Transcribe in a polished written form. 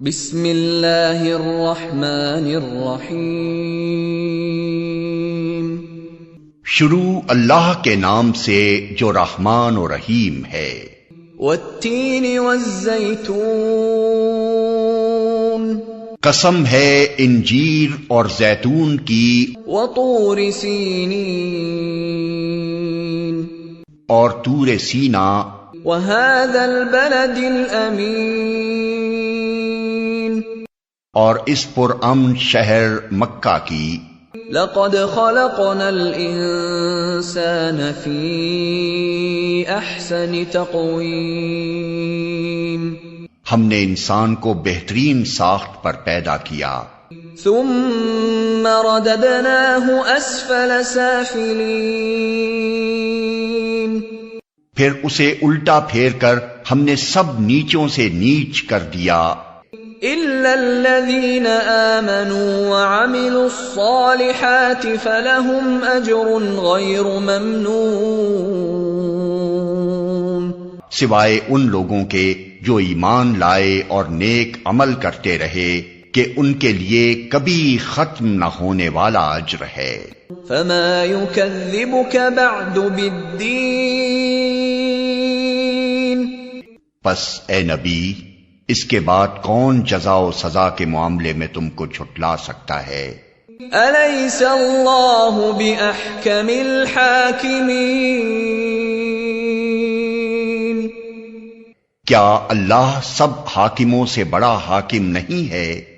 بسم اللہ الرحمن الرحیم۔ شروع اللہ کے نام سے جو رحمان و رحیم ہے۔ والتین والزیتون، قسم ہے انجیر اور زیتون کی، وطور سینین، اور طور سینا، وهذا البلد الامین، اور اس پرامن شہر مکہ کی۔ لقد خلقنا الانسان فی احسن تقویم، ہم نے انسان کو بہترین ساخت پر پیدا کیا، ثم رددناہ اسفل سافلین، پھر اسے الٹا پھیر کر ہم نے سب نیچوں سے نیچ کر دیا، الا الذین آمنوا وعملوا الصالحات فلہم اجر غیر ممنون، سوائے ان لوگوں کے جو ایمان لائے اور نیک عمل کرتے رہے کہ ان کے لیے کبھی ختم نہ ہونے والا اجر ہے۔ فما یکذبک بعد بالدین، پس اے نبی، اس کے بعد کون جزا و سزا کے معاملے میں تم کو جھٹلا سکتا ہے؟ الیس اللہ باحکم الحاکمین، کیا اللہ سب حاکموں سے بڑا حاکم نہیں ہے؟